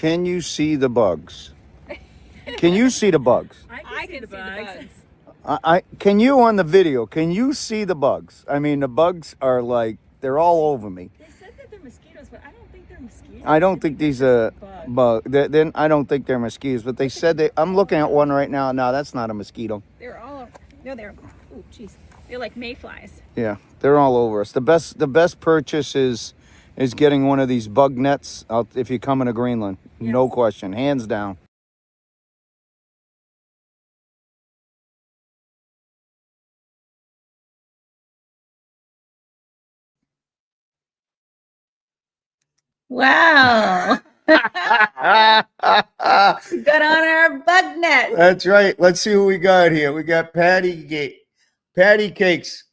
Can you see the bugs? Can you see the bugs? I can see the bugs. I can you on the video? Can you see the bugs? I mean, the bugs are like they're all over me. They said that they're mosquitoes, but I don't think they're mosquitoes. I don't think these are bug. Then I don't think they're mosquitoes, but they said they. I'm looking at one right now. No, that's not a mosquito. They're all. No, they're. Oh, jeez. They're like mayflies. Yeah, they're all over us. The best purchase is getting one of these bug nets out if you come into Greenland. Yes. No question, hands down. Wow. We got on our bug net. That's right. Let's see who we got here. We got Patty Cakes.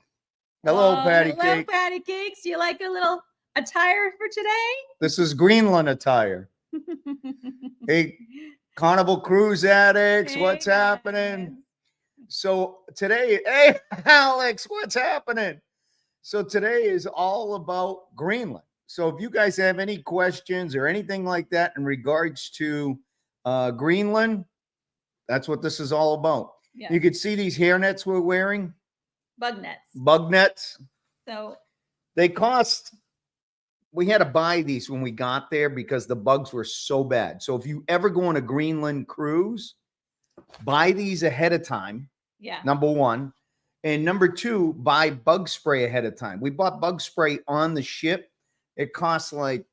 Hello, Patty Hello, Cakes. Patty Cakes. Do you like a little attire for today? This is Greenland attire. Hey, Carnival Cruise addicts, Hey, what's guys. happening? So today, hey, Alex, what's happening? So today is all about Greenland. So if you guys have any questions or anything like that in regards to Greenland, that's what this is all about. Yeah. You can see these hair nets we're wearing, Bug nets. bug nets. So They cost, we had to buy these when we got there because the bugs were so bad. So if you ever go on a Greenland cruise, buy these ahead of time. yeah. Number one. And number two, buy bug spray ahead of time. We bought bug spray on the ship. It costs like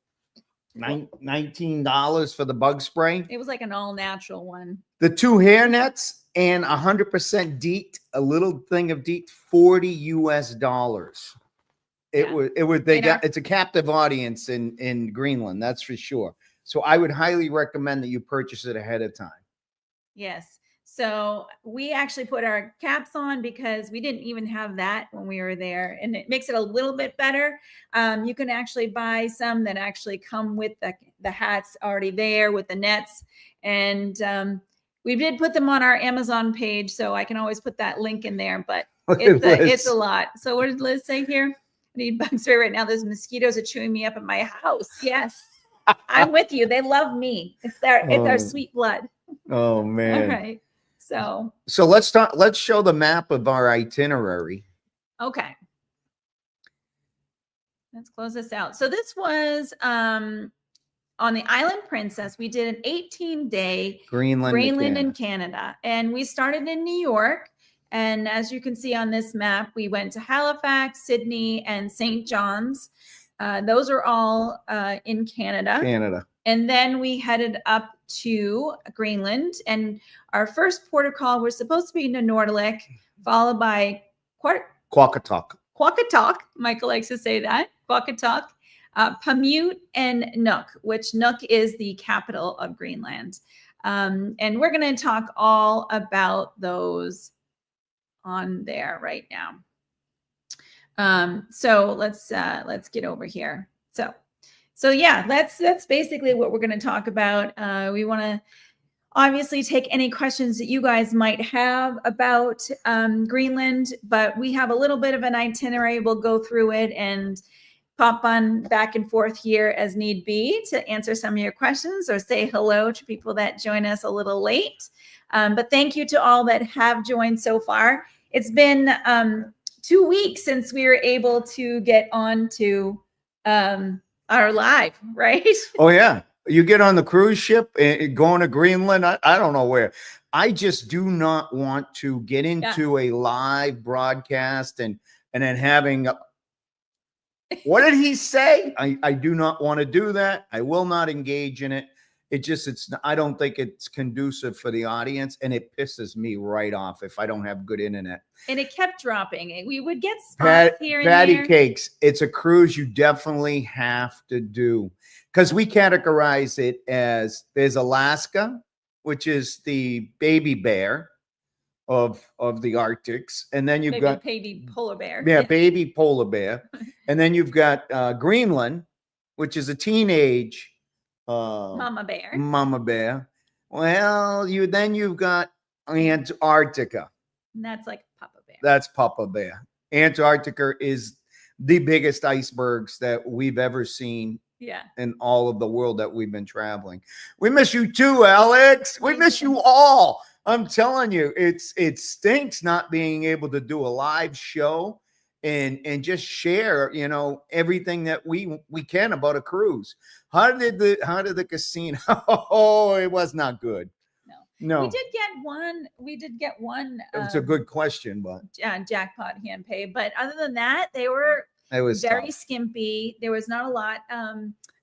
$19 for the bug spray. It was like an all natural one. The two hair nets and 100% DEET, a little thing of DEET, $40 US. It Yeah. was it's a captive audience in Greenland, that's for sure. So I would highly recommend that you purchase it ahead of time. Yes. So we actually put our caps on because we didn't even have that when we were there, and it makes it a little bit better. You can actually buy some that actually come with the hats already there with the nets, and we did put them on our Amazon page, so I can always put that link in there. But it's a lot. So what did Liz say here? I need bug spray right now. Those mosquitoes are chewing me up in my house. Yes, I'm with you. They love me. It's their sweet blood. Oh man. All right. So Let's show the map of our itinerary. okay. Let's close this out. So this was on the Island Princess. We did an 18-day Greenland and Canada. And we started in New York. And as you can see on this map, we went to Halifax, Sydney, and St. John's. Those are all in Canada. And then we headed up to Greenland. And our first port of call was supposed to be Nanortalik, followed by Qaqortoq. Michael likes to say that. Qaqortoq, Paamiut, and Nuuk, which Nuuk is the capital of Greenland. And we're going to talk all about those on there right now. So let's get over here. So yeah, that's basically what we're going to talk about. We want to obviously take any questions that you guys might have about Greenland, but we have a little bit of an itinerary. We'll go through it and pop on back and forth here as need be to answer some of your questions or say hello to people that join us a little late. But thank you to all that have joined so far. It's been 2 weeks since we were able to get on to our live, right? Oh yeah. You get on the cruise ship and going to Greenland. I don't know where. I just do not want to get into a live broadcast and then having what did he say? I do not want to do that. I will not engage in it. I don't think it's conducive for the audience, and it pisses me right off if I don't have good internet. And it kept dropping. We would get spots here and there. Patty Cakes, it's a cruise you definitely have to do because we categorize it as there's Alaska, which is the baby bear of the Arctics, and then you've got baby polar bear. Yeah, baby polar bear, and then you've got Greenland, which is a teenage mama bear. Well, you've got Antarctica. And that's like Papa Bear. That's Papa Bear. Antarctica is the biggest icebergs that we've ever seen Yeah. in all of the world that we've been traveling. We miss you too, Alex. We miss you all. I'm telling you, it stinks not being able to do a live show and just share, you know, everything that we can about a cruise. How did the casino? Oh, it was not good. No. We did get one. It was a good question, but jackpot hand pay. But other than that, they were very skimpy. There was not a lot. I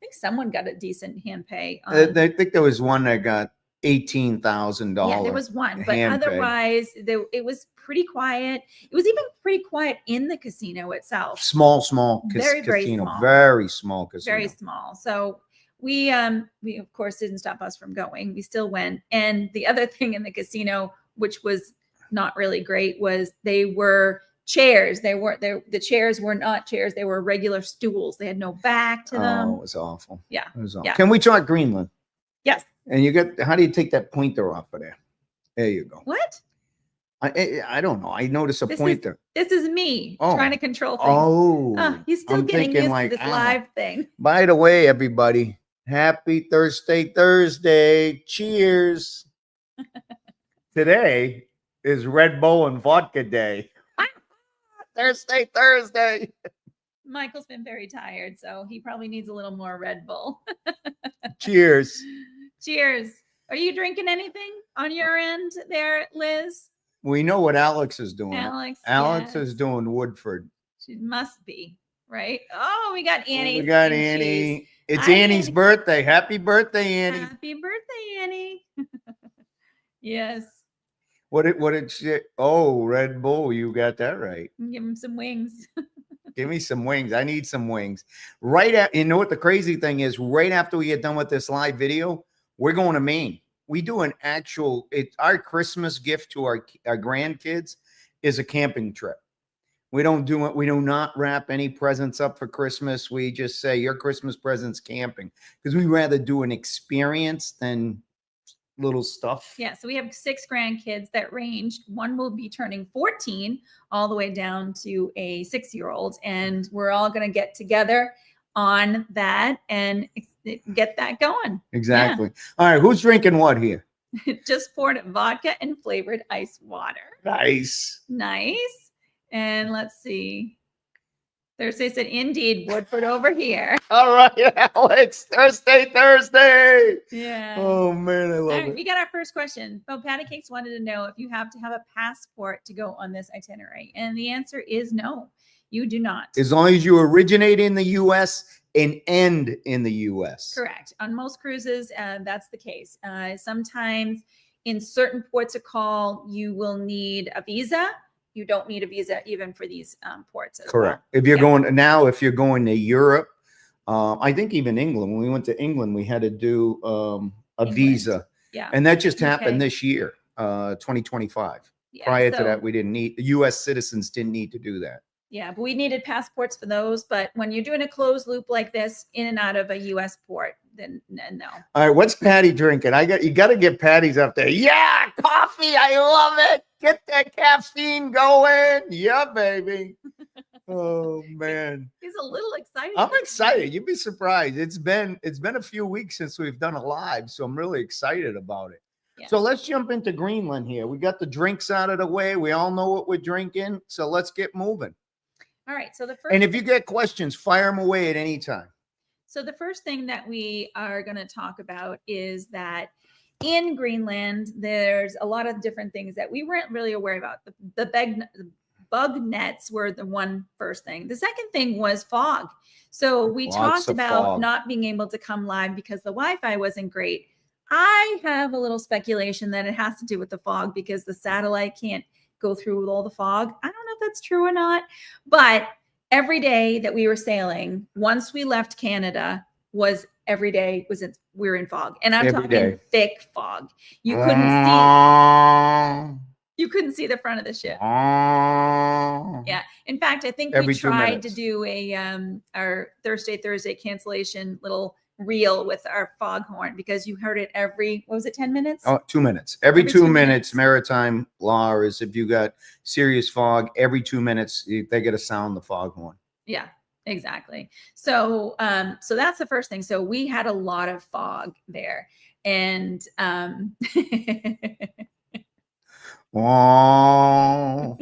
think someone got a decent hand pay. I think there was one that got $18,000. Yeah, there was one, but otherwise, it was pretty quiet. It was even pretty quiet in the casino itself. Small very casino, small. Very small casino. Very small. So we of course didn't stop us from going. We still went. And the other thing in the casino, which was not really great, was they were chairs. The chairs were not chairs. They were regular stools. They had no back to them. Oh, it was awful. Yeah. It was awful. Yeah. Can we talk Greenland? Yes. And how do you take that pointer off of there? There you go. What? I don't know. I noticed a pointer. This is me trying to control things. Oh, he's still getting used to this live thing. By the way, everybody, happy Thursday. Cheers. Today is Red Bull and Vodka Day. Thursday. Michael's been very tired, so he probably needs a little more Red Bull. Cheers. Cheers. Are you drinking anything on your end there, Liz? We know what Alex is doing. Alex is doing Woodford. She must be, right? Oh, we got Annie. We got Annie. It's Annie's birthday. Happy birthday, Annie. Happy birthday, Annie. Yes. What did she? Oh, Red Bull. You got that right. Give him some wings. Give me some wings. I need some wings. You know what the crazy thing is? Right after we get done with this live video, we're going to Maine. We do our Christmas gift to our grandkids is a camping trip. We don't do it. We do not wrap any presents up for Christmas. We just say your Christmas present's camping because we rather do an experience than little stuff. Yeah. So we have 6 grandkids that range. One will be turning 14 all the way down to a 6-year-old. And we're all going to get together on that and get that going. Exactly. Yeah. All right. Who's drinking what here? Just poured vodka and flavored ice water. Nice. And let's see. Thursday said, indeed, Woodford over here. All right, Alex. Thursday. Yeah. Oh, man, I love it. We got our first question. Patty Cakes wanted to know if you have to have a passport to go on this itinerary. And the answer is no, you do not. As long as you originate in the U.S. and end in the U.S. Correct. On most cruises, that's the case. Sometimes in certain ports of call, you will need a visa. You don't need a visa even for these ports as Correct. Well. If you're if you're going to Europe, I think even England, when we went to England, we had to do a visa. Yeah. And that just happened this year, 2025. Yeah, Prior to that, we didn't need, U.S. citizens didn't need to do that. Yeah, but we needed passports for those. But when you're doing a closed loop like this, in and out of a U.S. port, then no. All right, what's Patty drinking? You got to get Patty's up there. Yeah, coffee. I love it. Get that caffeine going. Yeah, baby. Oh man, he's a little excited. I'm excited. You'd be surprised. It's been a few weeks since we've done a live, so I'm really excited about it. Yeah. So let's jump into Greenland here. We got the drinks out of the way. We all know what we're drinking, so let's get moving. All right. So the first, and if you get questions, fire them away at any time. So the first thing that we are going to talk about is that in Greenland, there's a lot of different things that we weren't really aware about. The bug nets were the first thing. The second thing was fog. So we talked about not being able to come live because the Wi-Fi wasn't great. I have a little speculation that it has to do with the fog because the satellite can't go through with all the fog. I don't know if that's true or not, but every day that we were sailing, once we left Canada, was every day we were in fog, and I'm talking thick fog. You couldn't see the front of the ship. Yeah. In fact, I think we tried to do our Thursday cancellation little reel with our foghorn because you heard it every, 10 minutes? Oh, 2 minutes. Every 2 minutes, maritime law is if you got serious fog, every 2 minutes, they get to sound the foghorn. Yeah. Exactly. So, so that's the first thing. So we had a lot of fog there, and Oh.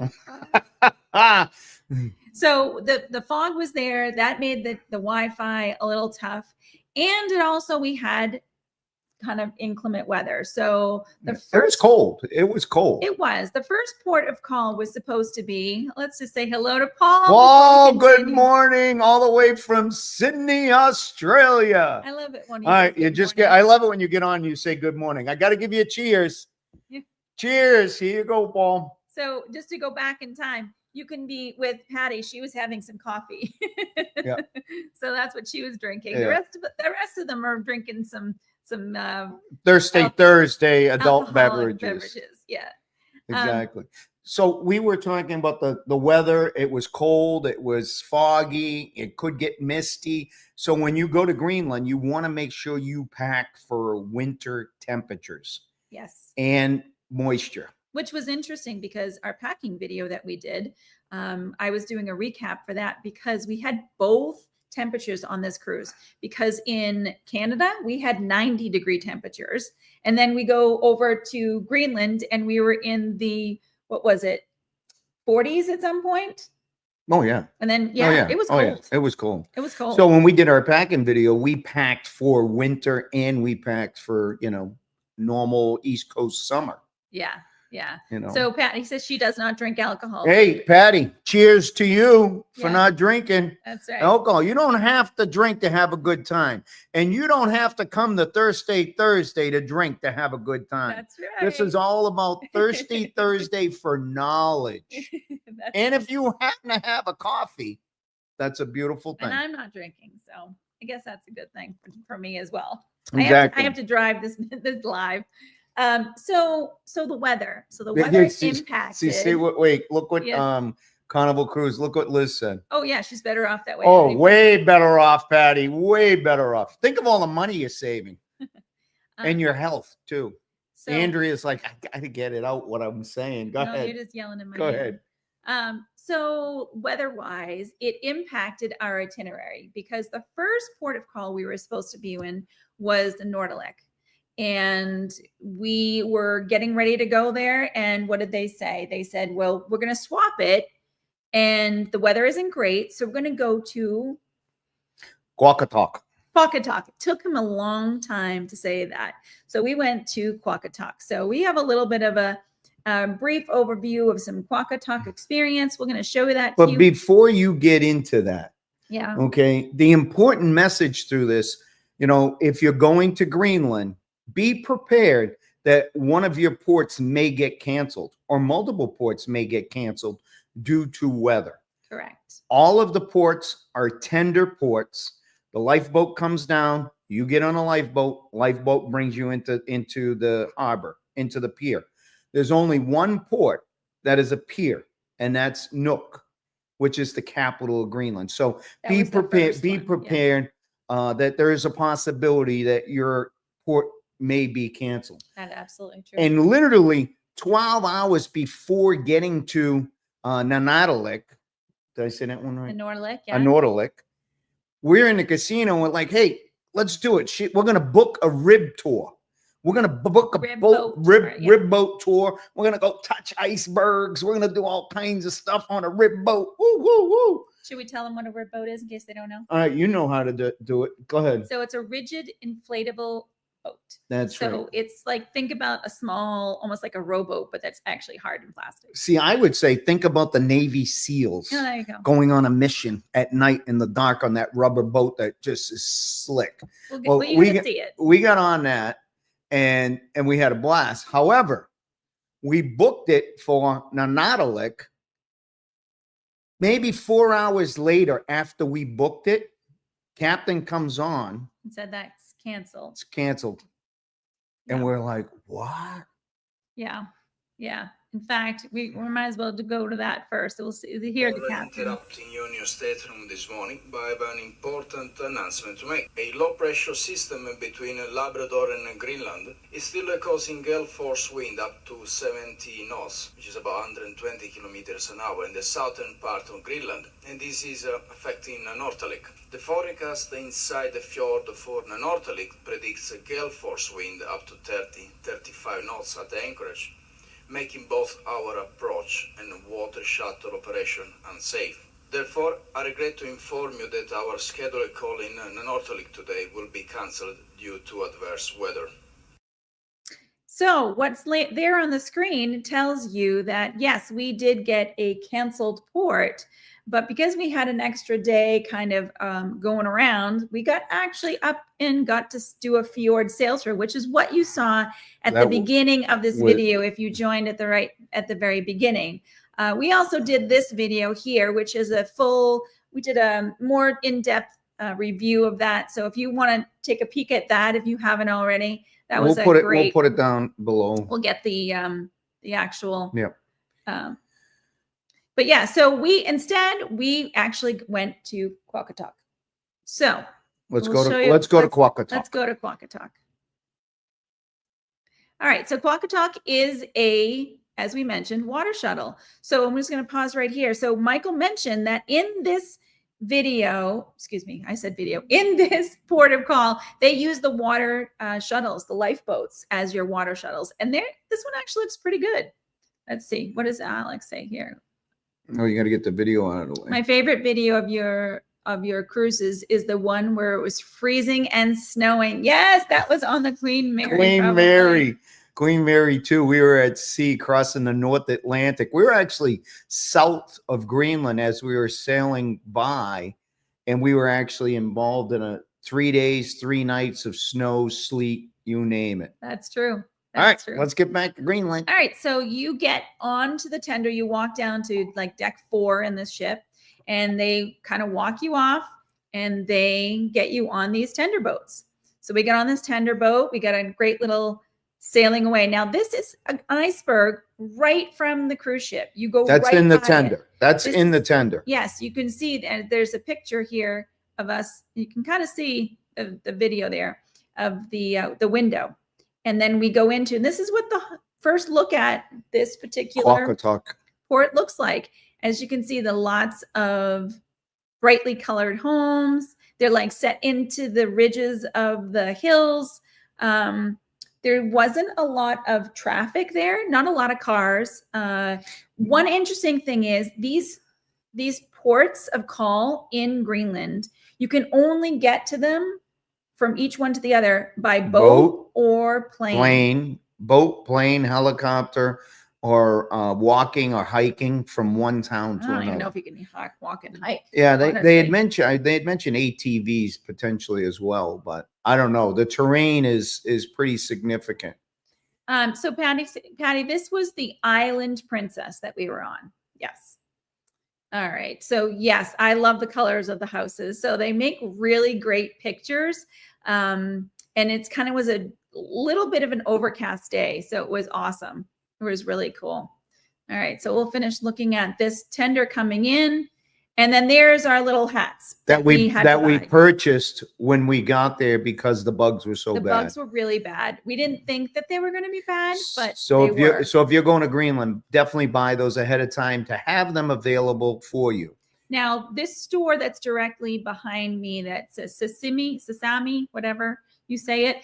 so the fog was there. That made the Wi-Fi a little tough, and it also we had kind of inclement weather. So It was cold. It was cold. It was. The first port of call was supposed to be, let's just say hello to Paul. Paul, good morning, all the way from Sydney, Australia. I love it when all right, you just get, I love it when you get on, you say good morning. I got to give you a cheers. Yeah. Cheers. Here you go, Paul. So just to go back in time, you can be with Patty. She was having some coffee. Yeah. So that's what she was drinking. Yeah. The rest of them are drinking some Thursday adult beverages. Yeah. Exactly. So we were talking about the weather. It was cold. It was foggy. It could get misty. So when you go to Greenland, you want to make sure you pack for winter temperatures. Yes. And moisture. Which was interesting because our packing video that we did, I was doing a recap for that because we had both temperatures on this cruise. Because in Canada, we had 90-degree temperatures. And then we go over to Greenland and we were in the, what was it, 40s at some point? Oh, yeah. And then, it was cold. Yeah. It was cold. It was cold. So when we did our packing video, we packed for winter and we packed for, normal East Coast summer. Yeah. So Patty says she does not drink alcohol. Hey, Patty, cheers to you for not drinking. That's right. Alcohol. You don't have to drink to have a good time. And you don't have to come to Thursday to drink to have a good time. That's right. This is all about Thirsty Thursday for knowledge. And if you happen to have a coffee, that's a beautiful thing. And I'm not drinking, so I guess that's a good thing for me as well. Exactly. I have to drive this live. So the weather. So the weather impacted. See, wait, look what Carnival Cruise, look what Liz said. Oh yeah, she's better off that way. Oh, way better off, Patty. Way better off. Think of all the money you're saving. And your health too. So, Andrea's like, I gotta get it out what I'm saying. Go ahead. You're just yelling in my ear. Go ahead. So weather-wise, it impacted our itinerary because the first port of call we were supposed to be in was the Nanortalik. And we were getting ready to go there. And what did they say? They said, well, we're going to swap it. And the weather isn't great. So we're going to go to Qaqortoq. Qaqortoq. It took him a long time to say that. So we went to Qaqortoq. So we have a little bit of a brief overview of some Qaqortoq experience. We're going to show you that. But before you get into that, okay, the important message through this, if you're going to Greenland, be prepared that one of your ports may get canceled or multiple ports may get canceled due to weather. Correct. All of the ports are tender ports. The lifeboat comes down, you get on a lifeboat brings you into the harbor, into the pier. There's only one port that is a pier, and that's Nuuk, which is the capital of Greenland. So be prepared that there is a possibility that your port may be canceled. That's absolutely true. And literally 12 hours before getting to Nanortalik, did I say that one right? Nanortalik. We're in the casino and we're like, hey, let's do it. We're going to book a rib tour. We're going to book a rib boat tour. We're going to go touch icebergs. We're going to do all kinds of stuff on a rib boat. Woo, woo, woo. Should we tell them what a rib boat is in case they don't know? All right, you know how to do it. Go ahead. So it's a rigid inflatable boat. That's right. So it's like, think about a small, almost like a rowboat, but that's actually hard and plastic. See, I would say, think about the Navy SEALs there you go. Going on a mission at night in the dark on that rubber boat that just is slick. Well, you can see it. We got on that and we had a blast. However, we booked it for Nanortalik. Maybe 4 hours later after we booked it, captain comes on and said that's canceled. It's canceled. And we're like, what? Yeah. In fact, we might as well go to that first. So we'll see, hear the captain. Interrupting you in your stateroom this morning, but I have an important announcement to make. A low-pressure system between Labrador and Greenland is still causing gale force wind up to 70 knots, which is about 120 kilometers an hour in the southern part of Greenland, and this is affecting Nanortalik. The forecast inside the fjord for Nanortalik predicts a gale force wind up to 30-35 knots at the anchorage, making both our approach and water shuttle operation unsafe. Therefore, I regret to inform you that our scheduled call in Nanortalik today will be cancelled due to adverse weather. So what's there on the screen tells you that, yes, we did get a canceled port, but because we had an extra day kind of going around, we got actually up and got to do a fjord sail through, which is what you saw at the beginning of this video. If you joined at the very beginning, we also did this video here, which is we did a more in-depth review of that. So if you want to take a peek at that, if you haven't already, we'll put it down below. We'll get the actual. Yeah. But yeah, so we actually went to Qaqortoq. So let's go to Qaqortoq. Let's go to Qaqortoq. All right, so Qaqortoq is as we mentioned, water shuttle. So I'm just going to pause right here. So Michael mentioned that in this video, in this port of call, they use the water shuttles, the lifeboats, as your water shuttles. And this one actually looks pretty good. Let's see. What does Alex say here? Oh, you got to get the video out of the way. My favorite video of your cruises is the one where it was freezing and snowing. Yes, that was on the Queen Mary. Queen Mary too. We were at sea crossing the North Atlantic. We were actually south of Greenland as we were sailing by, and we were actually involved in 3 days, 3 nights of snow, sleet, you name it. That's true. All right, let's get back to Greenland. All right, so you get onto the tender. You walk down to like deck 4 in this ship, and they kind of walk you off, and they get you on these tender boats. So we got on this tender boat. We got a great little sailing away. Now, this is an iceberg right from the cruise ship. You go That's right in the by tender. it. That's in the tender. Yes, you can see that there's a picture here of us. You can kind of see the video there of the window. And then we go into, and this is what the first look at this particular Qaqortoq port looks like. As you can see, the lots of brightly colored homes. They're like set into the ridges of the hills. There wasn't a lot of traffic there, not a lot of cars. One interesting thing is these ports of call in Greenland, you can only get to them from each one to the other by boat or plane. Boat, plane, helicopter, or walking or hiking from one town to another. I don't even know if you can walk and hike. Yeah, they had mentioned ATVs potentially as well, but I don't know. The terrain is pretty significant. So Patty, this was the Island Princess that we were on. Yes. All right. So yes, I love the colors of the houses. So they make really great pictures. And it's kind of was a little bit of an overcast day. So it was awesome. It was really cool. All right. So we'll finish looking at this tender coming in. And then there's our little hats that we purchased when we got there because the bugs were so bad. The bugs were really bad. We didn't think that they were going to be bad, but so if you're going to Greenland, definitely buy those ahead of time to have them available for you. Now, this store that's directly behind me that says Sasami, whatever you say it.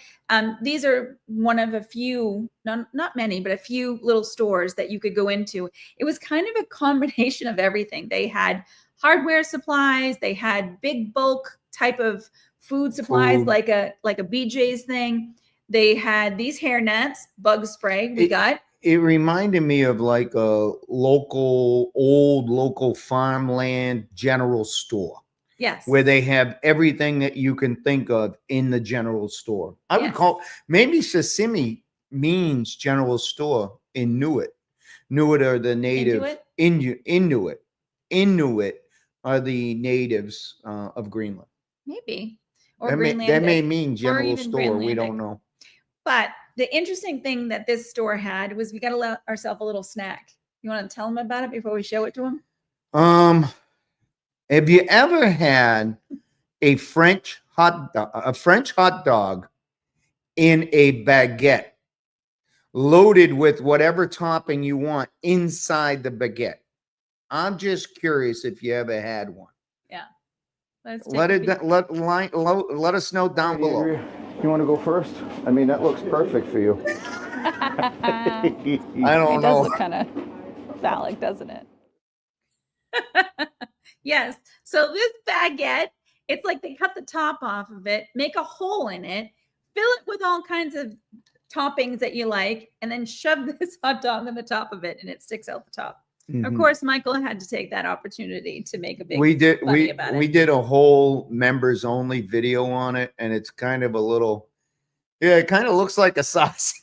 These are one of a few, not many, but a few little stores that you could go into. It was kind of a combination of everything. They had hardware supplies. They had big bulk type of food supplies, like a BJ's thing. They had these hair nets, bug spray. It reminded me of like a old local farmland general store. Yes. Where they have everything that you can think of in the general store. I would call, maybe Sasimi means general store in Nuuk. Nuuk are the native. Inuit are the natives of Greenland. Maybe. Or that may mean general store. We don't know. But the interesting thing that this store had was we got to let ourselves a little snack. You want to tell them about it before we show it to them? Have you ever had a French hot dog in a baguette loaded with whatever topping you want inside the baguette? I'm just curious if you ever had one. Yeah. Let us know down below. You want to go first? I mean, that looks perfect for you. I don't It know. does look kind of phallic, doesn't it? Yes. So this baguette, it's like they cut the top off of it, make a hole in it, fill it with all kinds of toppings that you like, and then shove this hot dog on the top of it, and it sticks out the top. Of course, Michael had to take that opportunity to make a big we did a whole members only video on it, and it's kind of a little, it kind of looks like a sausage.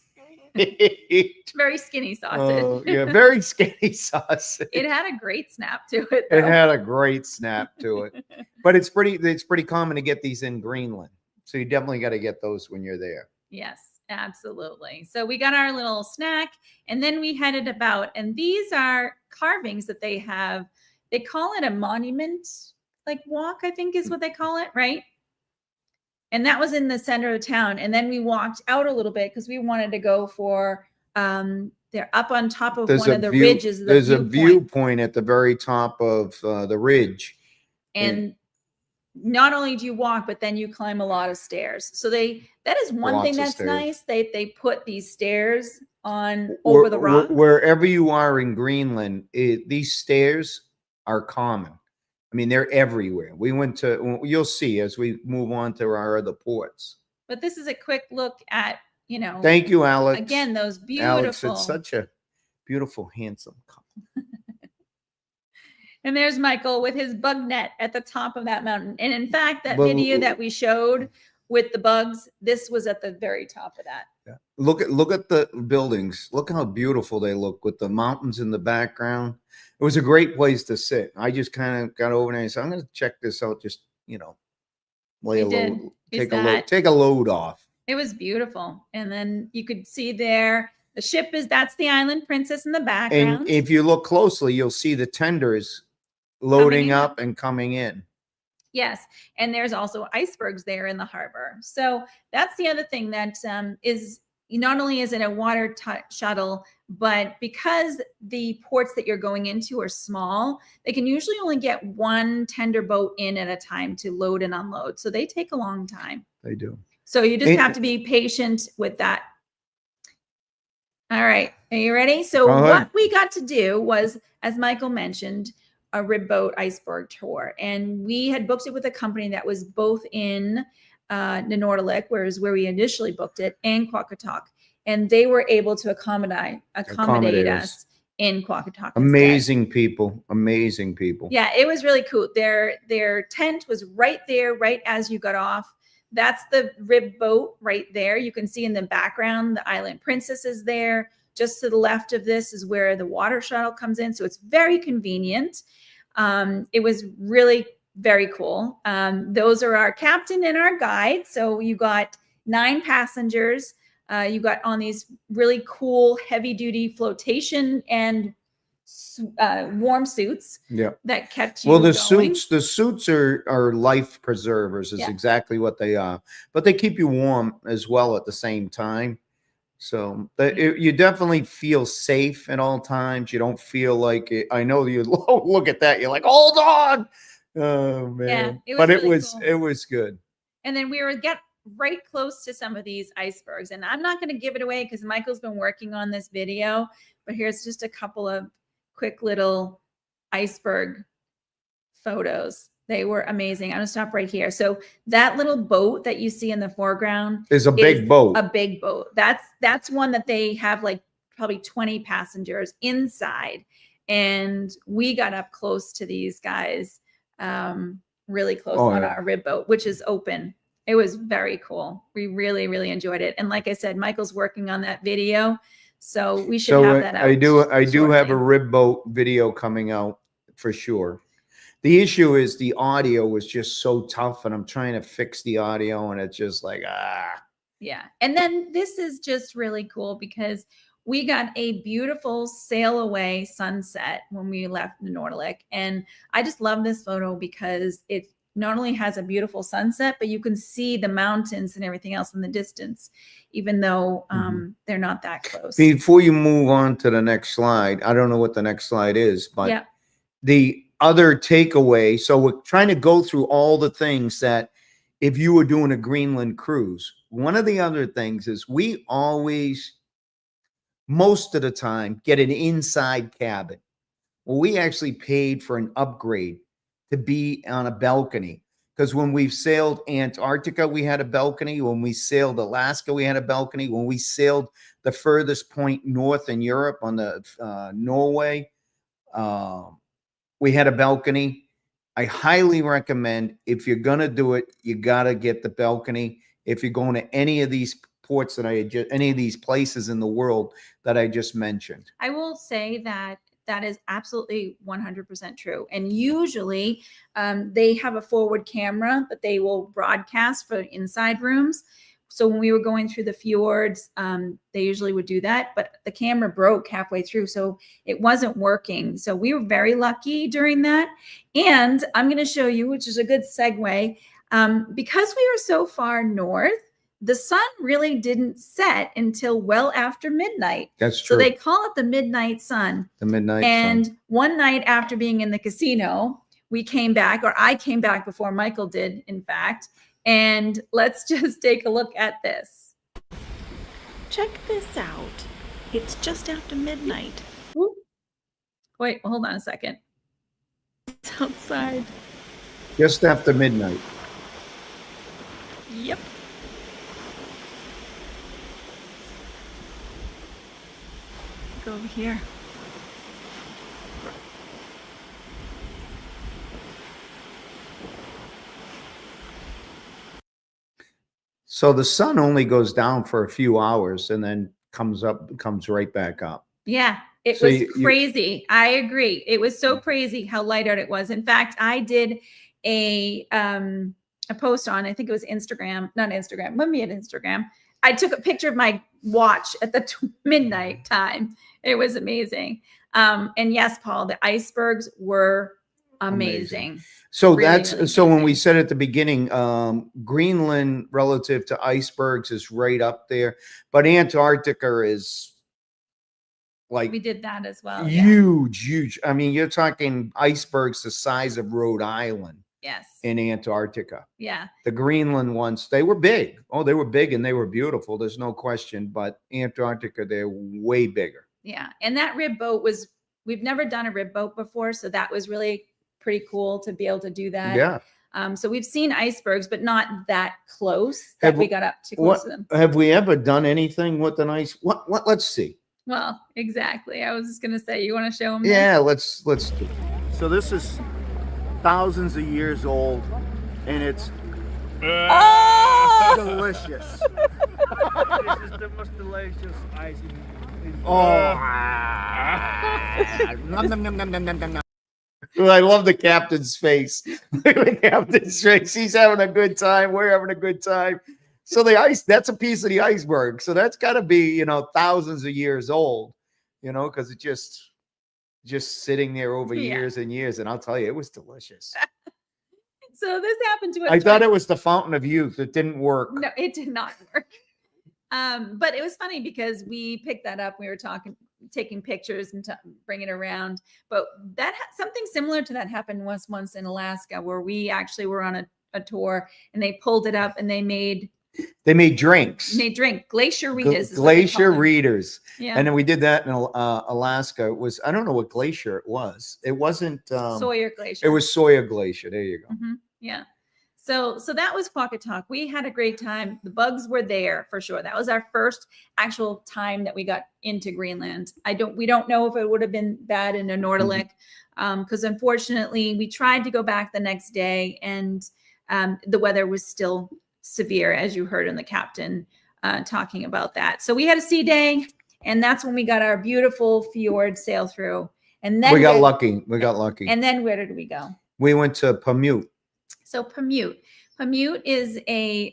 Very skinny sausage. Yeah, very skinny sausage. It had a great snap to it, It though. had a great snap to it. But it's pretty common to get these in Greenland. So you definitely got to get those when you're there. Yes, absolutely. So we got our little snack, and then we headed about, and these are carvings that they have. They call it a monument like walk, I think is what they call it, right? And that was in the center of town. And then we walked out a little bit because we wanted to go for they're up on top of one of the ridges. There's a viewpoint at the very top of the ridge. And not only do you walk, but then you climb a lot of stairs. So that is one thing that's nice. They put these stairs on over the rock. Wherever you are in Greenland, these stairs are common. I mean, they're everywhere. We went to, you'll see as we move on to our other ports. But this is a quick look at, Thank you, Alex. Again, those beautiful. Alex, it's such a beautiful, handsome couple. And there's Michael with his bug net at the top of that mountain. And in fact, that video that we showed with the bugs, this was at the very top of that. Yeah. Look at the buildings. Look how beautiful they look with the mountains in the background. It was a great place to sit. I just kind of got over there and said, I'm going to check this out. Just, lay a load, take a load off. It was beautiful. And then you could see there, the ship that's the Island Princess in the background. And if you look closely, you'll see the tenders loading up and coming in. Yes. And there's also icebergs there in the harbor. So that's the other thing that is not only is it a water shuttle, but because the ports that you're going into are small, they can usually only get one tender boat in at a time to load and unload. So they take a long time. They do. So you just have to be patient with that. All right. Are you ready? So what we got to do was, as Michael mentioned, a rib boat iceberg tour. And we had booked it with a company that was both in Nanortalik, where we initially booked it, and Qaqortoq. And they were able to accommodate us in Qaqortoq. Amazing people. Amazing people. Yeah, it was really cool. Their tent was right there, right as you got off. That's the rib boat right there. You can see in the background, the Island Princess is there. Just to the left of this is where the water shuttle comes in. So it's very convenient. It was really very cool. Those are our captain and our guide. So you got 9 passengers. You got on these really cool heavy duty flotation and warm suits. Yeah, that kept you. Well, the going. suits are life preservers. Is exactly what they are. But they keep you warm as well at the same time. So you definitely feel safe at all times. You don't feel like it. I know you look at that. You're like, hold on. Oh man! Yeah, but really cool. It was good. And then we were right close to some of these icebergs, and I'm not going to give it away because Michael's been working on this video. But here's just a couple of quick little iceberg photos. They were amazing. I'm gonna stop right here. So that little boat that you see in the foreground is a big boat. A big boat. That's one that they have like probably 20 passengers inside. And we got up close to these guys, really close on our rib boat, which is open. It was very cool. We really, really enjoyed it. And like I said, Michael's working on that video. So we should have that out. I do have a rib boat video coming out for sure. The issue is the audio was just so tough, and I'm trying to fix the audio, and it's just like, Yeah. And then this is just really cool because we got a beautiful sail away sunset when we left Nanortalik. And I just love this photo because it not only has a beautiful sunset, but you can see the mountains and everything else in the distance, even though they're not that close. Before you move on to the next slide, I don't know what the next slide is, but the other takeaway. So we're trying to go through all the things that if you were doing a Greenland cruise, one of the other things is we always, most of the time, get an inside cabin. Well, we actually paid for an upgrade to be on a balcony because when we've sailed Antarctica, we had a balcony. When we sailed Alaska, we had a balcony. When we sailed the furthest point north in Europe on the Norway, we had a balcony. I highly recommend if you're going to do it, you got to get the balcony. If you're going to any of these ports that any of these places in the world that I just mentioned. I will say that is absolutely 100% true. And usually they have a forward camera, but they will broadcast for inside rooms. So when we were going through the fjords, they usually would do that, but the camera broke halfway through, so it wasn't working. So we were very lucky during that. And I'm going to show you, which is a good segue, because we are so far north, the sun really didn't set until well after midnight. That's true. So they call it the midnight sun. The midnight sun. And one night after being in the casino, we came back, or I came back before Michael did, in fact. And let's just take a look at this. Check this out. It's just after midnight. Whoop. Wait, hold on a second. It's outside. Just after midnight. Yep. Go over here. So the sun only goes down for a few hours and then comes right back up. Yeah, it was crazy. I agree. It was so crazy how light out it was. In fact, I did a post on, I think it was Instagram, not Instagram, maybe at Instagram. I took a picture of my watch at the midnight time. It was amazing. And yes, Paul, the icebergs were amazing. So really, that's really so when amazing. we said at the beginning, Greenland relative to icebergs is right up there, but Antarctica is like We did that as well. huge. I mean, you're talking icebergs the size of Rhode Island Yes. in Antarctica. Yeah. The Greenland ones, they were big. Oh, they were big and they were beautiful. There's no question. But Antarctica, they're way bigger. Yeah. And that rib boat we've never done a rib boat before. So that was really pretty cool to be able to do that. Yeah. So we've seen icebergs, but not that close that we got up too close to them. Have we ever done anything with an ice? What? Let's see. Well, exactly. I was just going to say, you want to show them? Yeah, let's do. So this is thousands of years old, and it's delicious. This is the most delicious ice in Oh, nom, nom, nom, nom, nom, nom, nom. Well, I love the captain's face. Look at the captain's face. He's having a good time. We're having a good time. So the ice, that's a piece of the iceberg. So that's got to be, thousands of years old, because it just sitting there over years and years. And I'll tell you, it was delicious. So this happened to us. I thought it was the fountain of youth. It didn't work. No, it did not work. But it was funny because we picked that up. We were taking pictures and bringing it around. But something similar to that happened once in Alaska, where we actually were on a tour and they pulled it up and they made drinks. They drink glacier readers. Glacier readers. Yeah. And then we did that in Alaska. It was, I don't know what glacier it was. It wasn't Sawyer Glacier. It was Sawyer Glacier. There you go. Mm-hmm. Yeah. So that was Qaqortoq. We had a great time. The bugs were there for sure. That was our first actual time that we got into Greenland. We don't know if it would have been bad in Nanortalik, because unfortunately we tried to go back the next day and the weather was still severe, as you heard in the captain talking about that. So we had a sea day, and that's when we got our beautiful fjord sail through. And then we got lucky. We got lucky. And then where did we go? We went to Paamiut. So Paamiut. Paamiut is a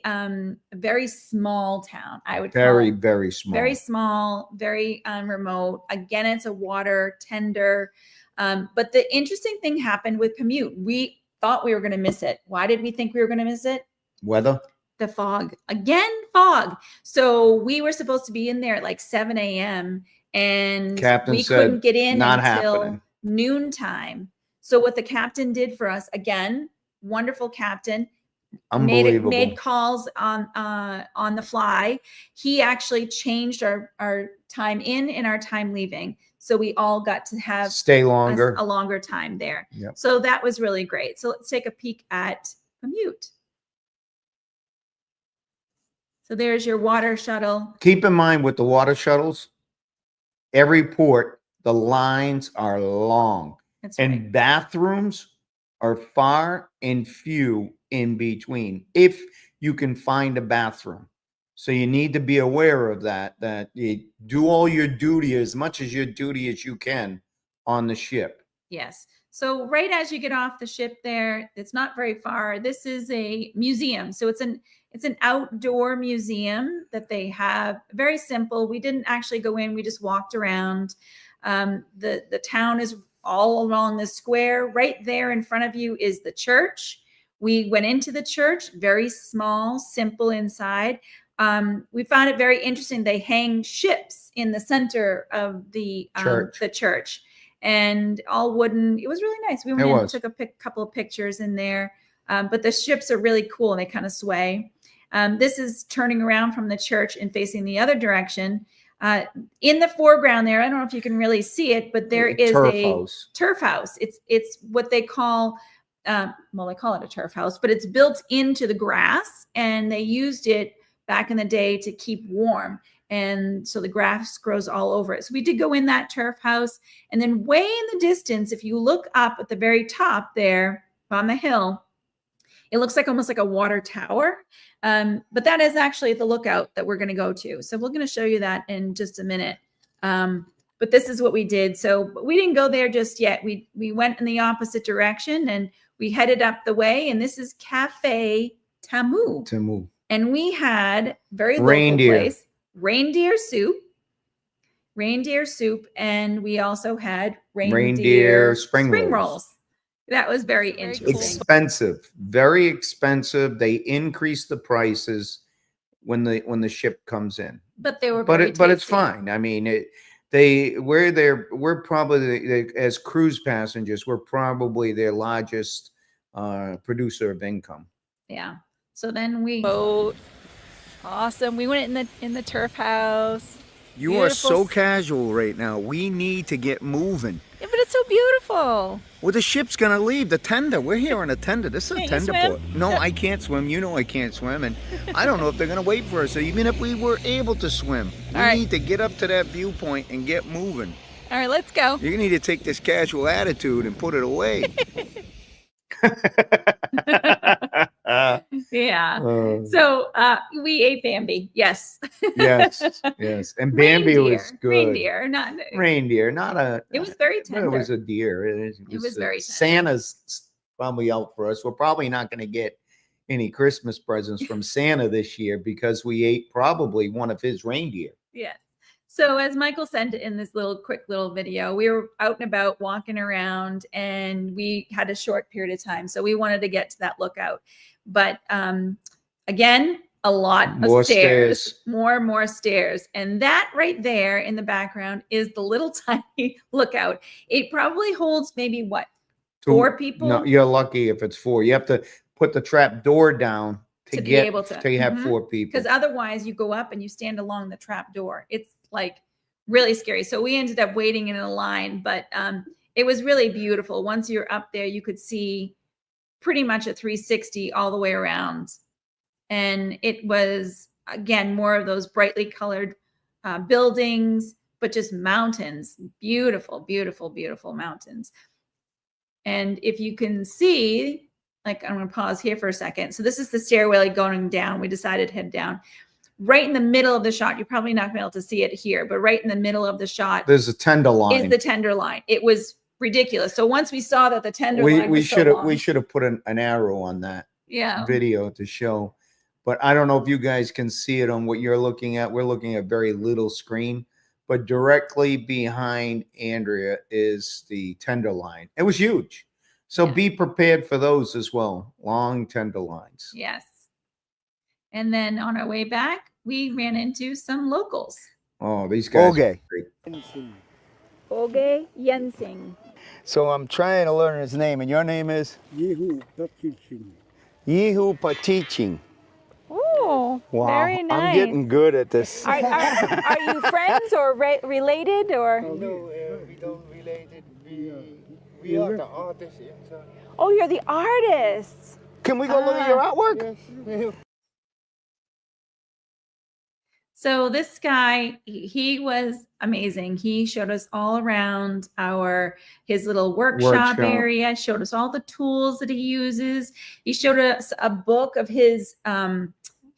very small town. I would Very, call very small. very small, very remote. Again, it's a water tender. But the interesting thing happened with Paamiut. We thought we were going to miss it. Why did we think we were going to miss it? Weather? The fog. Again, fog. So we were supposed to be in there at like 7 a.m. and Captain we said, couldn't get in "Not until happening." noontime. So what the captain did for us, again, wonderful captain, Unbelievable. made calls on the fly. He actually changed our time in and our time leaving. So we all got to have Stay longer. a longer time there. Yep. So that was really great. So let's take a peek at Paamiut. So there's your water shuttle. Keep in mind with the water shuttles, every port, the lines are long. That's right. And bathrooms are far and few in between, if you can find a bathroom. So you need to be aware of that you do all your duty, as much as your duty as you can on the ship. Yes. So right as you get off the ship there, it's not very far. This is a museum. So it's an outdoor museum that they have. Very simple. We didn't actually go in. We just walked around. The town is all along the square. Right there in front of you is the church. We went into the church, very small, simple inside. We found it very interesting. They hang ships in the center of the church, and all wooden. It was really nice. We went in and took a couple of pictures in there. But the ships are really cool and they kind of sway. This is turning around from the church and facing the other direction. In the foreground there, I don't know if you can really see it, but there is a turf house. It's what they call, well, they call it a turf house, but it's built into the grass, and they used it back in the day to keep warm. And so the grass grows all over it. So we did go in that turf house. And then way in the distance, if you look up at the very top there on the hill, it looks like almost like a water tower. But that is actually the lookout that we're going to go to. So we're going to show you that in just a minute. But this is what we did. So we didn't go there just yet. We went in the opposite direction and we headed up the way. And this is Cafe Tamu. And we had very local place, reindeer soup. And we also had reindeer spring rolls. That was very interesting. Expensive, very expensive. They increase the prices when the ship comes in. But they were, but it's fine. I mean, we're probably as cruise passengers, we're probably their largest producer of income. Yeah. So then we boat. Awesome. We went in the turf house. You are so casual right now. We need to get moving. Yeah, but it's so beautiful. Well, the ship's gonna leave. The tender. We're here on a tender. This is a tender port. No, I can't swim. You know I can't swim, and I don't know if they're gonna wait for us. So even if we were able to swim, we need to get up to that viewpoint and get moving. All right, let's go. You need to take this casual attitude and put it away. Yeah. So we ate Bambi. Yes. yes. And Bambi was good. Reindeer, not a. It was very tender. It was a deer. It was very tender. Santa's probably out for us. We're probably not going to get any Christmas presents from Santa this year because we ate probably one of his reindeer. Yeah. So as Michael sent in this quick little video, we were out and about walking around and we had a short period of time. So we wanted to get to that lookout. But again, a lot of stairs, more stairs. And that right there in the background is the little tiny lookout. It probably holds maybe what? 4 people? No, you're lucky if it's 4. You have to put the trap door down to be able to have 4 people. Because otherwise you go up and you stand along the trap door. It's like really scary. So we ended up waiting in a line, but it was really beautiful. Once you're up there, you could see pretty much a 360 all the way around. And it was, again, more of those brightly colored buildings, but just mountains, beautiful, beautiful, beautiful mountains. And if you can see, like, I'm going to pause here for a second. So this is the stairway going down. We decided to head down. Right in the middle of the shot, you're probably not going to be able to see it here, but right in the middle of the shot, there's a tender line. Is the tender line. It was ridiculous. So once we saw that the tender line was we should have put an arrow on that. Yeah. video to show. But I don't know if you guys can see it on what you're looking at. We're looking at very little screen, but directly behind Andrea is the tender line. It was huge. So Yeah. be prepared for those as well. Long tender lines. Yes. And then on our way back, we ran into some locals. Oh, these guys. Okay. Oge Yensing. So I'm trying to learn his name, and your name is? Yehu Pakiching. Yehu Patiching. Oh, Wow, very nice. I'm getting good at this. Are you friends or related or? No, we don't relate it. We are the artists. Oh, you're the artists. Can we go look at your artwork? Yes. So this guy, he was amazing. He showed us all around his little workshop area, showed us all the tools that he uses. He showed us a book of his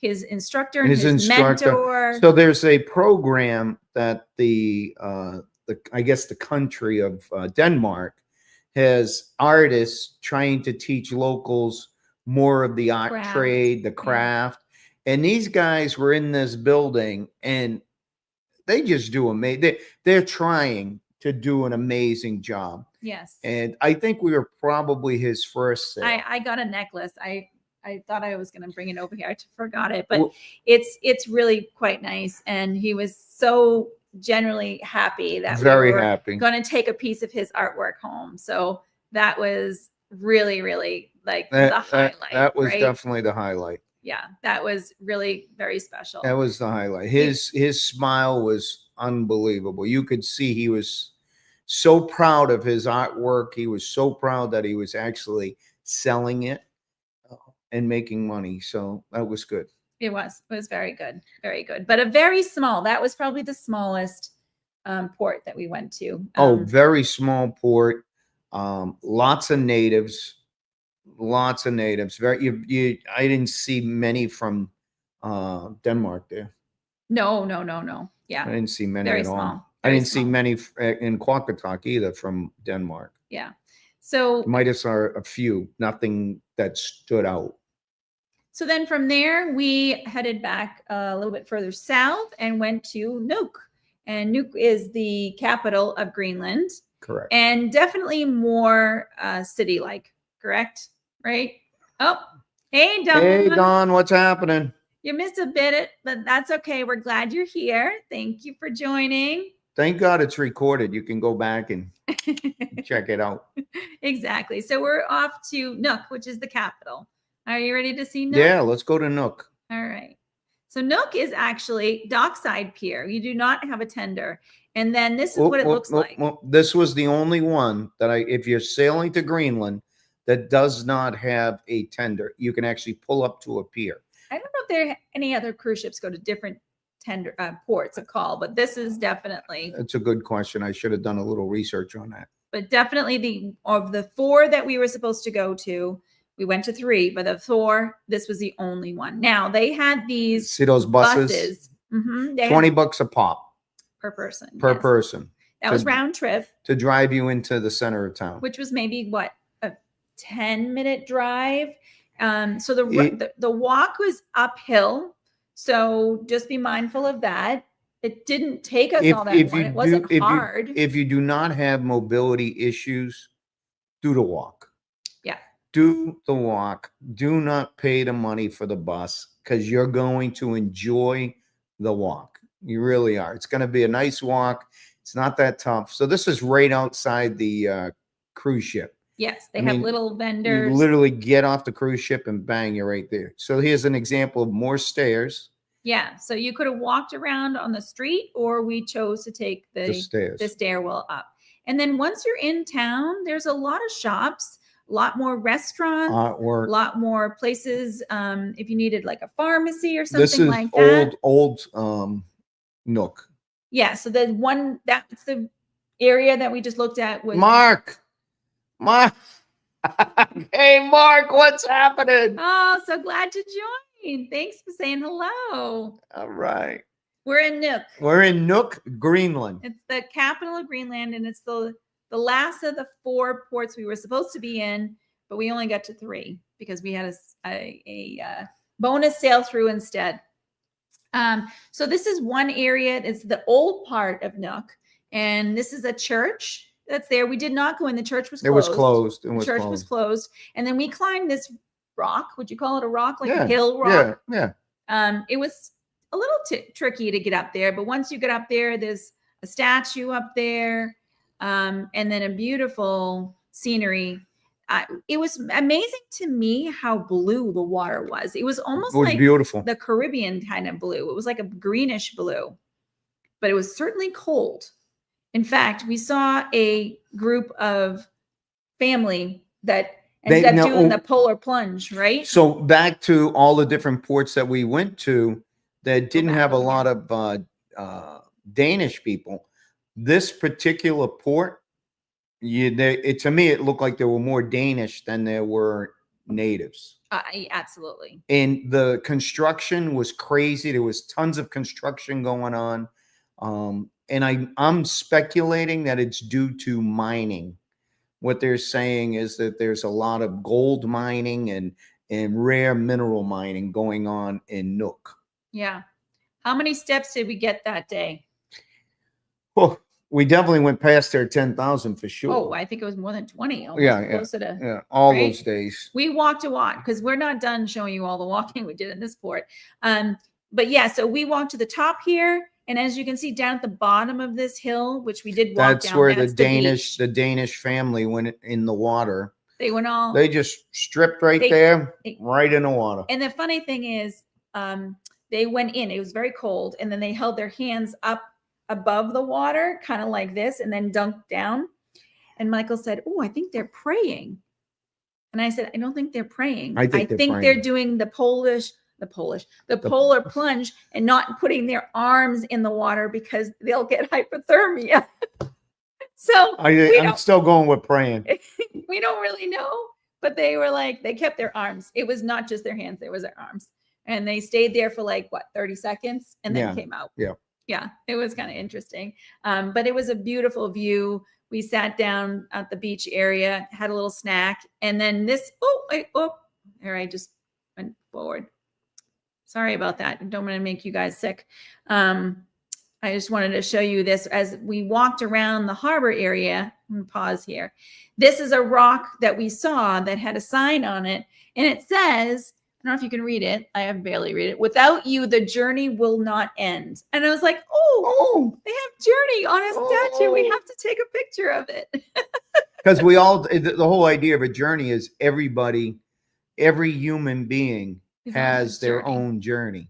instructor and his mentor. So there's a program that the I guess the country of Denmark has artists trying to teach locals more of the art trade, the craft. And these guys were in this building and they just do amazing. They're trying to do an amazing job. Yes. And I think we were probably his first sale. I got a necklace. I thought I was going to bring it over here. I forgot it, but it's really quite nice. And he was so generally happy that very we were happy going to take a piece of his artwork home. So that was really, really like the highlight. That was right? definitely the highlight. Yeah, that was really very special. That was the highlight. His smile was unbelievable. You could see he was so proud of his artwork. He was so proud that he was actually selling it and making money. So that was good. It was very good. Very good. But that was probably the smallest port that we went to. Very small port. Lots of natives. Very. I didn't see many from Denmark there. No. Yeah. I didn't see many Very at all. small. I didn't see many in Qaqortoq either from Denmark. Yeah. So might have saw a few, nothing that stood out. So then from there, we headed back a little bit further south and went to Nuuk. And Nuuk is the capital of Greenland. Correct. And definitely more city-like, correct? Right? Oh, hey, Don. Hey, Don, what's happening? You missed a bit, but that's okay. We're glad you're here. Thank you for joining. Thank God it's recorded. You can go back and check it out. Exactly. So we're off to Nuuk, which is the capital. Are you ready to see Nuuk? Yeah, let's go to Nuuk. All right. So Nuuk is actually dockside pier. You do not have a tender. And then this is what it looks like. This was the only one that if you're sailing to Greenland, that does not have a tender. You can actually pull up to a pier. I don't know if there any other cruise ships go to different tender ports of call, but this is definitely. That's a good question. I should have done a little research on that. But definitely of the 4 that we were supposed to go to, we went to 3, but of 4, this was the only one. Now they had these. See those buses? Mm-hmm. $20 a pop per person. Per person. That was round trip to drive you into the center of town, which was maybe what, a 10-minute drive. So the walk was uphill. So just be mindful of that. It didn't take us all that long. It wasn't hard. If you do not have mobility issues, do the walk. Yeah. Do the walk. Do not pay the money for the bus because you're going to enjoy the walk. You really are. It's going to be a nice walk. It's not that tough. So this is right outside the cruise ship. Yes, they have little vendors. You literally get off the cruise ship and bang, you're right there. So here's an example of more stairs. Yeah, so you could have walked around on the street, or we chose to take the stairwell up. And then once you're in town, there's a lot of shops, a lot more restaurants, artwork, a lot more places. If you needed like a pharmacy or something like that. This is old Nuuk. Yeah, so that's the area that we just looked at. Was Mark. Hey, Mark, what's happening? Oh, so glad to join. Thanks for saying hello. All right. We're in Nuuk. We're in Nuuk, Greenland. It's the capital of Greenland, and it's the last of the 4 ports we were supposed to be in, but we only got to 3 because we had a bonus sail through instead. So this is one area. It's the old part of Nuuk, and this is a church that's there. We did not go in. The church was closed. It was closed. The church was closed, and then we climbed this rock. Would you call it a rock, like a hill rock? Yeah. It was a little tricky to get up there, but once you get up there, there's a statue up there, and then a beautiful scenery. It was amazing to me how blue the water was. It was almost like beautiful. The Caribbean kind of blue. It was like a greenish blue, but it was certainly cold. In fact, we saw a group of family that ended up doing the polar plunge, right? So back to all the different ports that we went to that didn't have a lot of Danish people. This particular port, to me, it looked like there were more Danish than there were natives. Absolutely. And the construction was crazy. There was tons of construction going on. And I'm speculating that it's due to mining. What they're saying is that there's a lot of gold mining and rare mineral mining going on in Nuuk. Yeah. How many steps did we get that day? Well, we definitely went past their 10,000 for sure. Oh, I think it was more than 20. Closer to, all those days. We walked a lot because we're not done showing you all the walking we did in this port. But yeah, so we walked to the top here. And as you can see down at the bottom of this hill, which we did walk down. That's where the beach. Danish family went in the water. They just stripped right there, right in the water. And the funny thing is, they went in, it was very cold, and then they held their hands up above the water, kind of like this, and then dunked down. And Michael said, "Oh, I think they're praying." And I said, "I don't think they're praying. I think they're doing the polar plunge and not putting their arms in the water because they'll get hypothermia." So I'm still going with praying. We don't really know, but they were like, they kept their arms. It was not just their hands, it was their arms. And they stayed there for like 30 seconds and then came out. Yeah, it was kind of interesting. But it was a beautiful view. We sat down at the beach area, had a little snack, and then this, there I just went forward. Sorry about that. I don't want to make you guys sick. I just wanted to show you this as we walked around the harbor area. I'm going to pause here. This is a rock that we saw that had a sign on it, and it says, I don't know if you can read it. I have barely read it. "Without you, the journey will not end." And I was like, oh, they have journey on a statue. We have to take a picture of it. Because the whole idea of a journey is every human being has their own journey.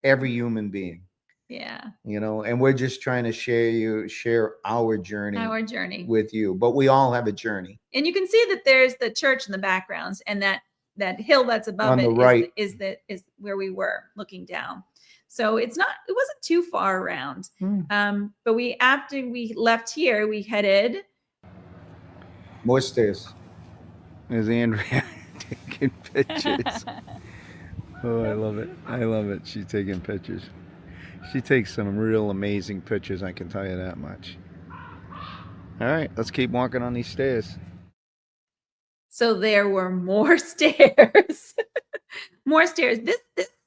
Every human being. Yeah. And we're just trying to share our journey with you. But we all have a journey. And you can see that there's the church in the backgrounds, and that hill that's above on it the right is where we were looking down. So it wasn't too far around. But after we left here, we headed more stairs. There's Andrea taking pictures. Oh, I love it. She's taking pictures. She takes some real amazing pictures, I can tell you that much. All right, let's keep walking on these stairs. So there were more stairs. More stairs.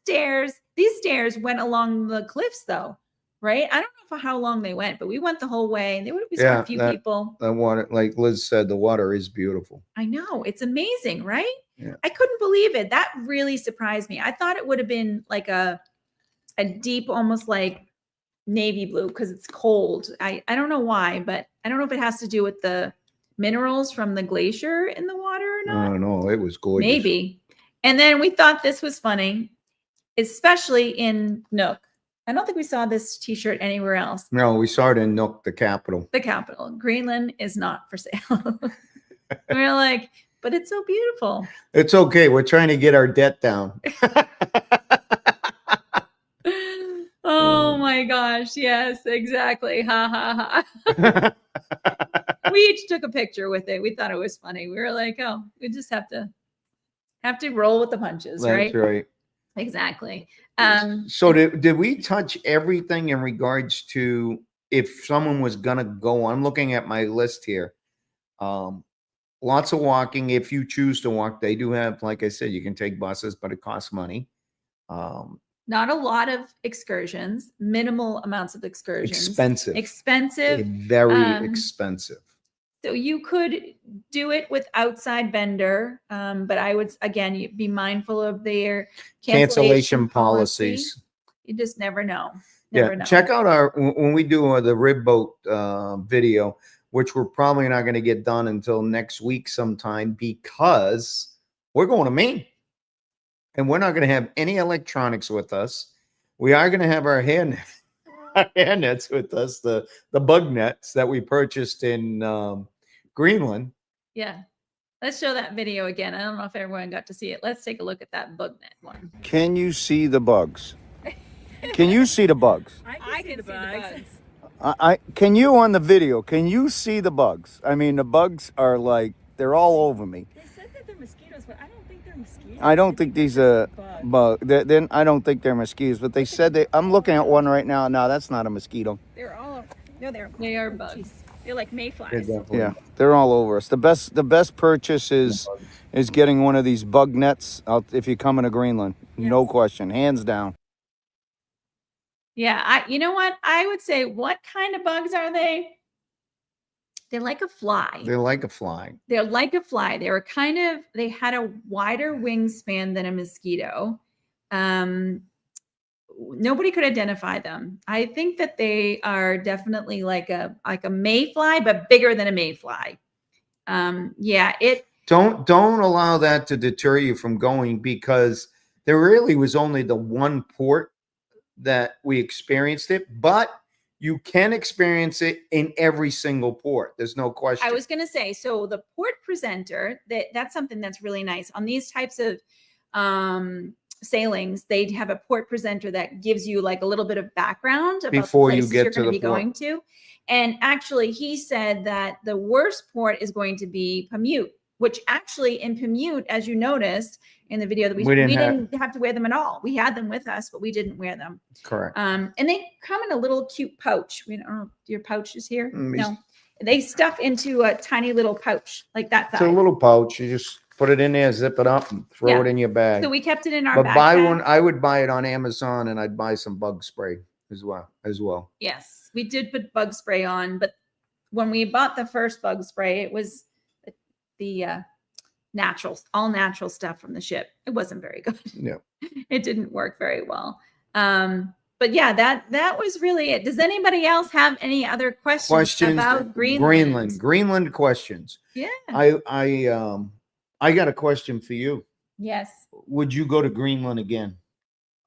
These stairs went along the cliffs though, right? I don't know for how long they went, but we went the whole way. We saw a few people. The water, like Liz said, the water is beautiful. I know. It's amazing, right? Yeah. I couldn't believe it. That really surprised me. I thought it would have been like a deep, almost like navy blue because it's cold. I don't know why, but I don't know if it has to do with the minerals from the glacier in the water or not. I don't know. It was gorgeous. Maybe. And then we thought this was funny, especially in Nuuk. I don't think we saw this t-shirt anywhere else. No, we saw it in Nuuk, the capital. The capital. Greenland is not for sale. We're like, but it's so beautiful. It's okay. We're trying to get our debt down. Oh my gosh. Yes, exactly. Ha ha ha. We each took a picture with it. We thought it was funny. We were like, oh, we just have to roll with the punches, right? That's right. Exactly. So did we touch everything in regards to if someone was gonna go? I'm looking at my list here. Lots of walking if you choose to walk. They do have, like I said, you can take buses, but it costs money. Not a lot of excursions, minimal amounts of excursions. Expensive. Expensive. Very expensive. So you could do it with outside vendor, but I would, again, be mindful of their Cancellation policies. You just never know. Yeah, check out when we do the rib boat video, which we're probably not going to get done until next week sometime because we're going to Maine. And we're not going to have any electronics with us. We are going to have our hair nets with us, the bug nets that we purchased in Greenland. Yeah. Let's show that video again. I don't know if everyone got to see it. Let's take a look at that bug net one. Can you see the bugs? Can you see the bugs? I can see the bugs. I can you on the video? Can you see the bugs? I mean, the bugs are like they're all over me. They said that they're mosquitoes, but I don't think they're mosquitoes. I don't think these are bug. Then I don't think they're mosquitoes, but they said they. I'm looking at one right now. No, that's not a mosquito. They're all. No, They are bugs. Jeez. They're like mayflies. Yeah, they're all over us. The best purchase is getting one of these bug nets out if you come into Greenland. No question, hands down. Yeah. You know what? I would say, what kind of bugs are they? They're like a fly. They're like a fly. They're like a fly. They were they had a wider wingspan than a mosquito. Nobody could identify them. I think that they are definitely like a mayfly, but bigger than a mayfly. Don't allow that to deter you from going, because there really was only the one port that we experienced it, but you can experience it in every single port. There's no question. I was going to say, so the port presenter, that's something that's really nice on these types of sailings. They have a port presenter that gives you like a little bit of background about before the you places get you're to going the to be going to. And actually, he said that the worst port is going to be Paamiut, which actually in Paamiut, as you noticed in the video, that we didn't have to wear them at all. We had them with us, but we didn't wear them. Correct. And they come in a little cute pouch. We don't know, your pouch is here. No, they stuff into a tiny little pouch like that size. It's a little pouch. You just put it in there, zip it up, and throw it in your bag. So we kept it in our But backpack. buy one. I would buy it on Amazon, and I'd buy some bug spray as well. Yes, we did put bug spray on, but when we bought the first bug spray, it was the all natural stuff from the ship. It wasn't very good. Yeah, it didn't work very well. But yeah, that was really it. Does anybody else have any other questions about Greenland? Greenland questions. Yeah. I got a question for you. Yes. Would you go to Greenland again?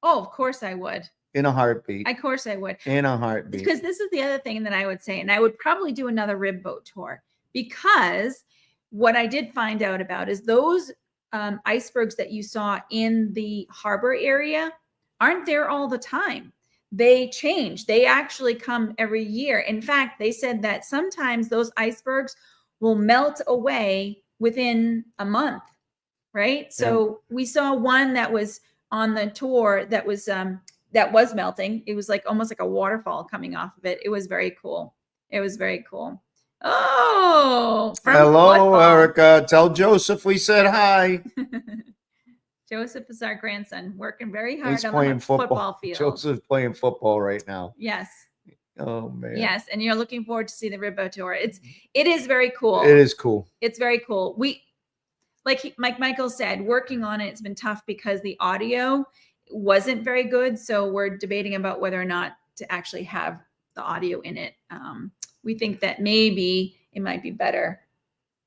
Oh, of course I would. In a heartbeat. Of course I would. In a heartbeat. Because this is the other thing that I would say, and I would probably do another rib boat tour, because what I did find out about is those icebergs that you saw in the harbor area aren't there all the time. They change. They actually come every year. In fact, they said that sometimes those icebergs will melt away within a month, right? So we saw one that was on the tour that was melting. It was like almost like a waterfall coming off of it. It was very cool. It was very cool. Oh, hello, football. Erica. Tell Joseph we said hi. Joseph is our grandson, working very hard He's on playing the football field. Joseph's playing football right now. Yes. Oh man. Yes, and you're looking forward to see the rib boat tour. It is very cool. It is cool. It's very cool. Like Michael said, working on it's been tough because the audio wasn't very good. So we're debating about whether or not to actually have the audio in it. We think that maybe it might be better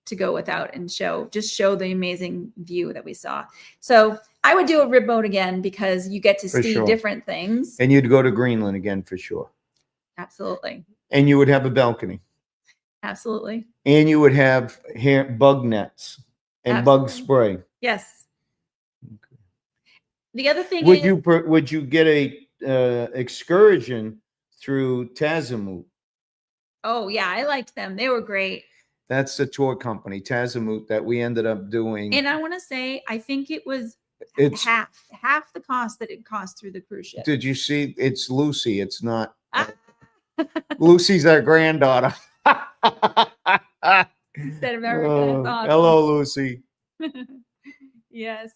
to go without and show the amazing view that we saw. So I would do a rib boat again because you get to see different things. And you'd go to Greenland again for sure. Absolutely. And you would have a balcony. Absolutely. And you would have bug nets and bug spray. Yes. Okay. The other thing would you get a excursion through Paamiut? Oh yeah, I liked them. They were great. That's the tour company, Paamiut, that we ended up doing. And I want to say, I think it's half the cost that it cost through the cruise ship. Did you see? It's Lucy. It's not. Lucy's our granddaughter. instead of Erica. That's awesome. Hello, Lucy. Yes.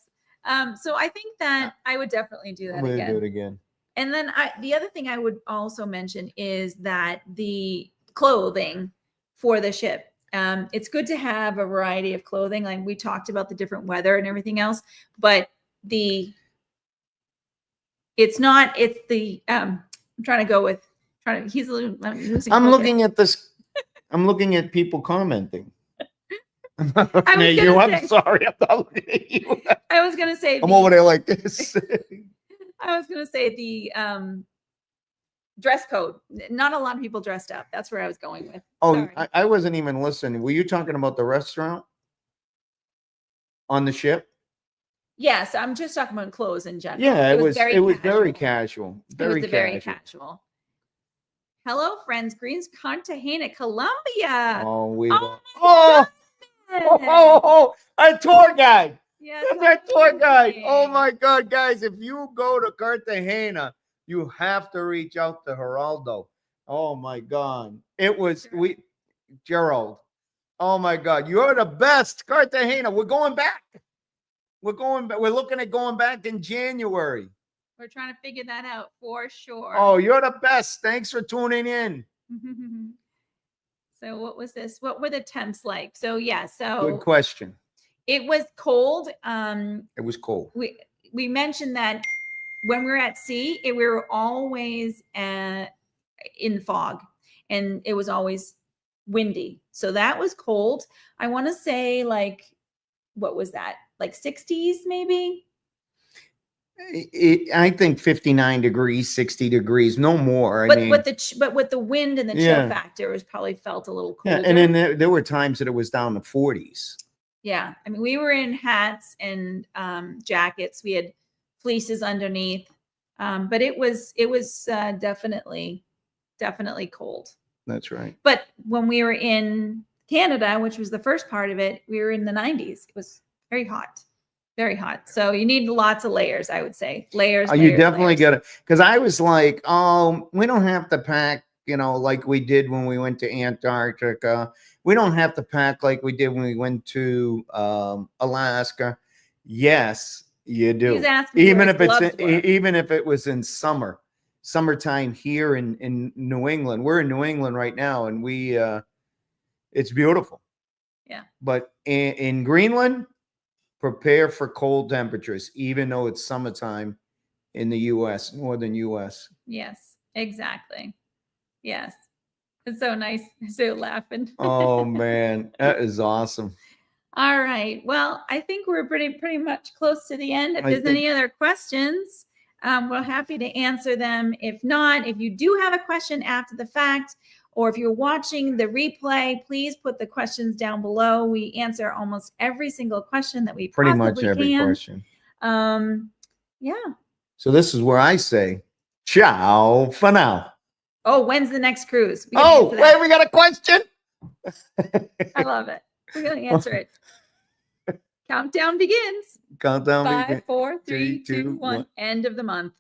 So I think that I would definitely do that I'm gonna again. do it again. And then the other thing I would also mention is that the clothing for the ship. It's good to have a variety of clothing. Like we talked about the different weather and everything else, but I'm looking at this. I'm looking at people commenting. I'm not looking was at you. gonna I'm say- sorry. I'm not looking at you. I was going to say, I'm over there like this. I was going to say the dress code. Not a lot of people dressed up. That's where I was going with. Oh, Sorry. I wasn't even listening. Were you talking about the restaurant on the ship? Yes, I'm just talking about clothes in general. Yeah, it was very casual. casual. Very Very casual. casual. Hello, friends. Greens Cartagena, Colombia. Oh, we. Oh, Oh, oh, a tour guide. Yes, That tour guide. Oh amazing. my God, guys! If you go to Cartagena, you have to reach out to Geraldo. Oh my God, it was Gerald. Oh my God, you're the best, Cartagena. We're going back. We're going back. We're looking at going back in January. We're trying to figure that out for sure. Oh, you're the best. Thanks for tuning in. So what was this? What were the temps like? So yeah, Good so question. it was cold. It was cold. We mentioned that when we were at sea, we were always in fog, and it was always windy. So that was cold. I want to say what was that? Like 60s maybe? I think 59 degrees, 60 degrees, no more. But with the wind and the chill Yeah. factor, it was probably felt a little colder. Yeah, and then there were times that it was down to 40s. Yeah, I mean, we were in hats and jackets. We had fleeces underneath, but it was definitely cold. That's right. But when we were in Canada, which was the first part of it, we were in the 90s. It was very hot, very hot. So you need lots of layers, I would say. Layers. You definitely get it. Because I was like, oh, we don't have to pack, like we did when we went to Antarctica. We don't have to pack like we did when we went to Alaska. Yes, you do. He's asking Even where if his gloves were. even if it was in summertime here in New England. We're in New England right now, and it's beautiful. Yeah. But in Greenland, prepare for cold temperatures, even though it's summertime in the U.S., northern U.S. Yes, exactly. Yes. It's so nice. So laughing. Oh man, that is awesome. All right. Well, I think we're pretty much close to the end. If I there's any other questions, we're happy to answer them. If not, if you do have a question after the fact, or if you're watching the replay, please put the questions down below. We answer almost every single question that we Pretty much possibly every can. question. Yeah. So this is where I say, ciao for now. Oh, when's the next cruise? We gotta Oh, answer that. wait, we got a question? I love it. We're going to answer it. Countdown begins. Countdown. 5, 4, 3, 3, 2, 2, 1. 1. End of the month.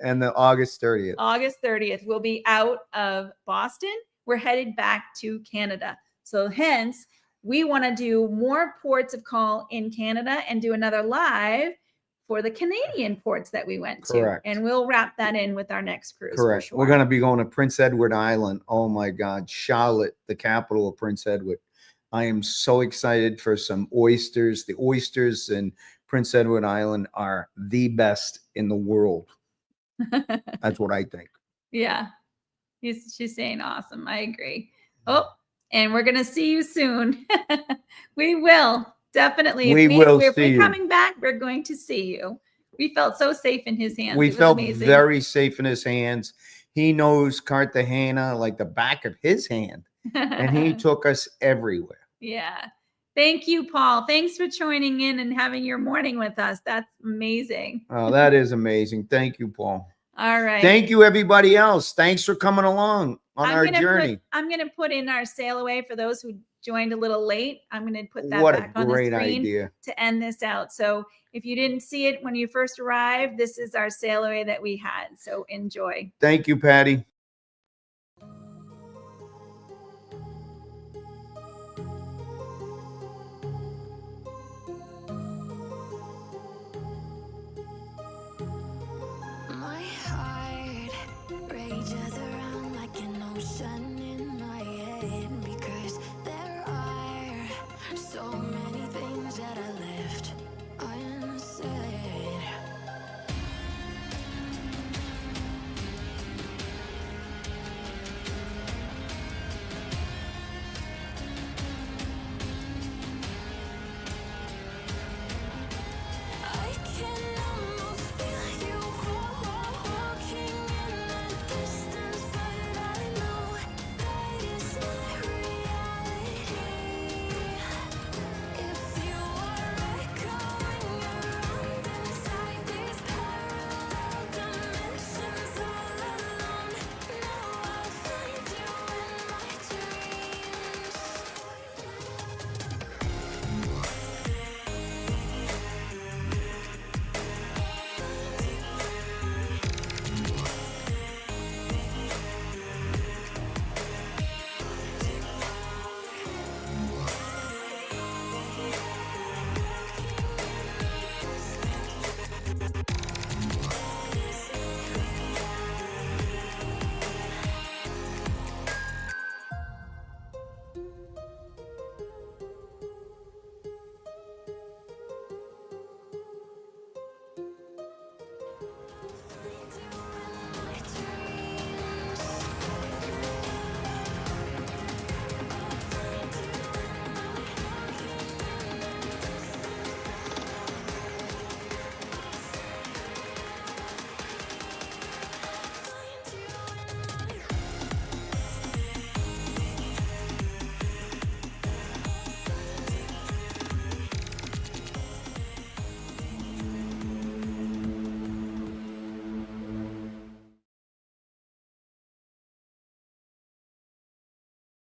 And the August 30th. August 30th. We'll be out of Boston. We're headed back to Canada. So hence, we want to do more ports of call in Canada and do another live for the Canadian ports that we went to. Correct. And we'll wrap that in with our next cruise. Correct. For sure. We're going to be going to Prince Edward Island. Oh my God. Charlotte, the capital of Prince Edward. I am so excited for some oysters. The oysters in Prince Edward Island are the best in the world. That's what I think. Yeah. She's saying awesome. I agree. Oh, and we're going to see you soon. We will. Definitely. If we're coming back, we're going to see you. We felt so safe in his hands. We It was felt amazing. very safe in his hands. He knows Cartagena like the back of his hand, and he took us everywhere. Yeah. Thank you, Paul. Thanks for joining in and having your morning with us. That's amazing. Oh, that is amazing. Thank you, Paul. All right. Thank you, everybody else. Thanks for coming along on our journey. I'm going to put in our sail away for those who joined a little late. I'm going to put that What back a on the great screen idea. to end this out. So if you didn't see it when you first arrived, this is our sail away that we had. So enjoy. Thank you, Patty.